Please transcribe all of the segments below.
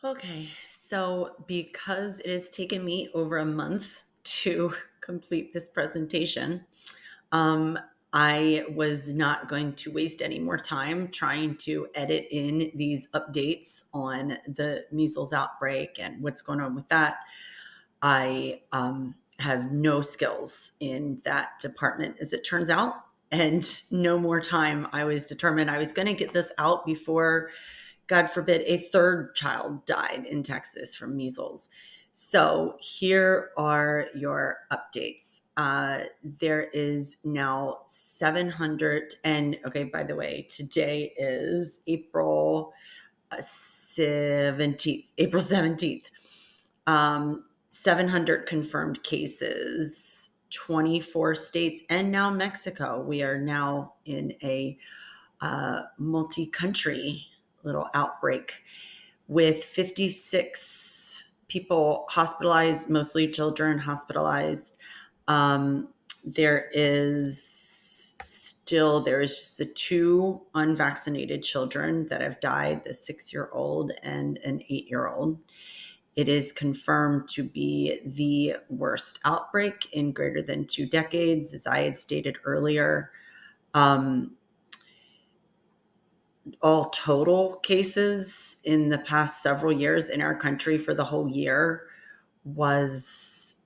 Okay, so because it has taken me over a month to complete this presentation, um, I was not going to waste any more time trying to edit in these updates on the measles outbreak and what's going on with that. I have no skills in that department, as it turns out, and no more time. I was determined I was going to get this out before, God forbid, a third child died in Texas from measles. So here are your updates. There is now 700, and okay, by the way, today is April 17th, April 17th. 700 confirmed cases, 24 states, and now Mexico. We are now in a multi-country little outbreak with 56 people hospitalized, mostly children hospitalized. Um, there is just the two unvaccinated children that have died, the 6-year-old and an 8-year-old. It is confirmed to be the worst outbreak in greater than 2 decades, as I had stated earlier. All total cases in the past several years in our country for the whole year was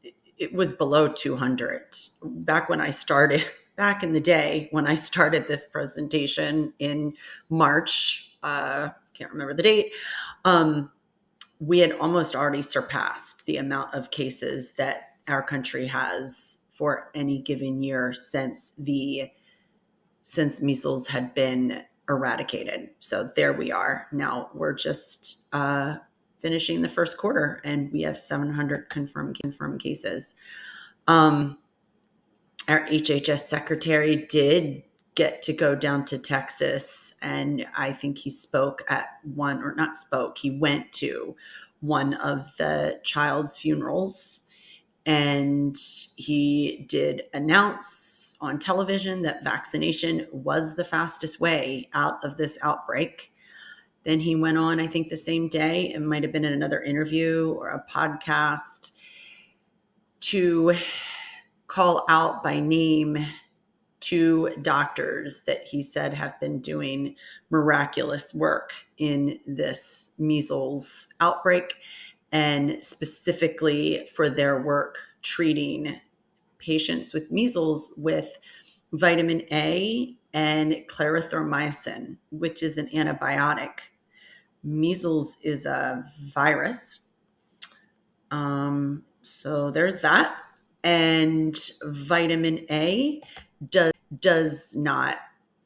below 200. Back when I started, back in the day when I started this presentation in March, can't remember the date, we had almost already surpassed the amount of cases that our country has for any given year since measles had been eradicated. So there we are. Now we're just finishing the first quarter, and we have 700 confirmed cases. Our HHS secretary did get to go down to Texas, and I think he spoke at one, or not spoke, he went to one of the child's funerals, and he did announce on television that vaccination was the fastest way out of this outbreak. Then he went on, I think the same day, it might have been in another interview or a podcast, to call out by name 2 doctors that he said have been doing miraculous work in this measles outbreak, and specifically for their work treating patients with measles with vitamin A and clarithromycin, which is an antibiotic. Measles is a virus. So there's that. And vitamin A does not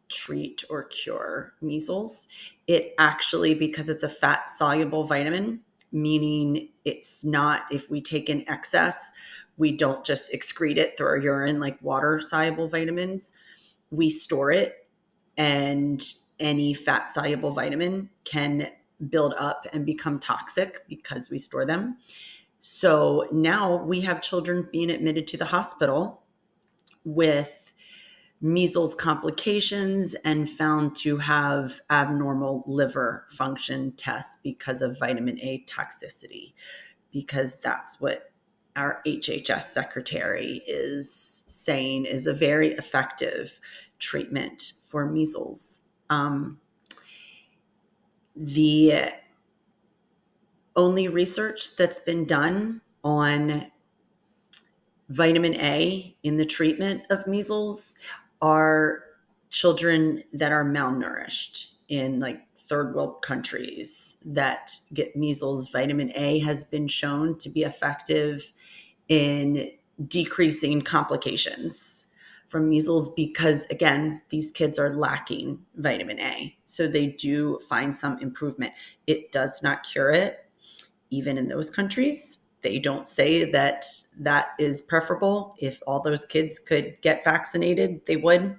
treat or cure measles. It actually, because it's a fat soluble vitamin, meaning it's not, if we take in excess, we don't just excrete it through our urine like water soluble vitamins. We store it, and any fat soluble vitamin can build up and become toxic because we store them. So now we have children being admitted to the hospital with measles complications and found to have abnormal liver function tests because of vitamin A toxicity, because that's what our HHS secretary is saying is a very effective treatment for measles. The only research that's been done on vitamin A in the treatment of measles are children that are malnourished in like third world countries that get measles. Vitamin A has been shown to be effective in decreasing complications from measles because, again, these kids are lacking vitamin A. So they do find some improvement. It does not cure it, even in those countries. They don't say that that is preferable. If all those kids could get vaccinated, they would.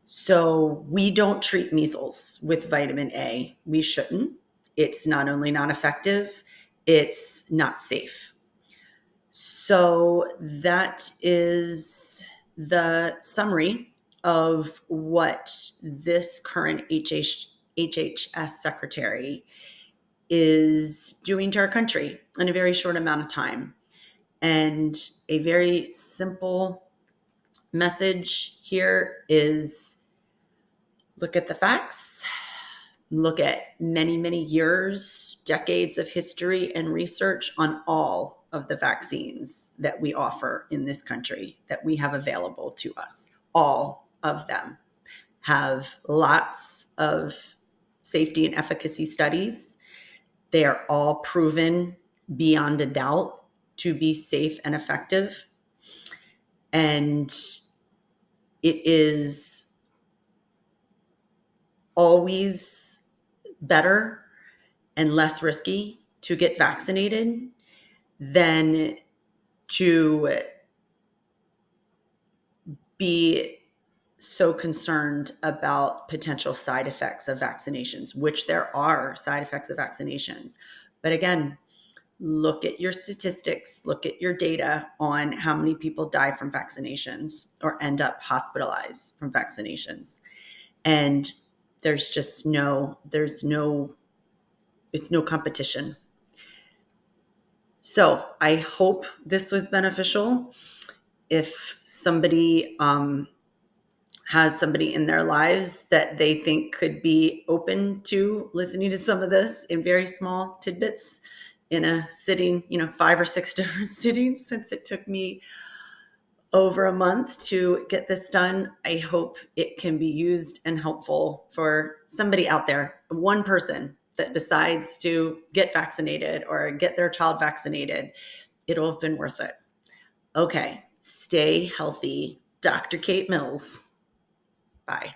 So we don't treat measles with vitamin A. We shouldn't. It's not only not effective, it's not safe. So that is the summary of what this current HHS secretary is doing to our country in a very short amount of time. And a very simple message here is look at the facts, look at many, many years, decades of history and research on all of the vaccines that we offer in this country that we have available to us. All of them have lots of safety and efficacy studies. They are all proven beyond a doubt to be safe and effective. And it is always better and less risky to get vaccinated than to be so concerned about potential side effects of vaccinations, which there are side effects of vaccinations. But again, look at your statistics, look at your data on how many people die from vaccinations or end up hospitalized from vaccinations. And it's no competition. So I hope this was beneficial. If somebody has somebody in their lives that they think could be open to listening to some of this in very small tidbits in a sitting, 5 or 6 different sittings, since it took me over a month to get this done, I hope it can be used and helpful for somebody out there, one person that decides to get vaccinated or get their child vaccinated. It'll have been worth it. Okay, stay healthy. Dr. Kate Mills. Bye.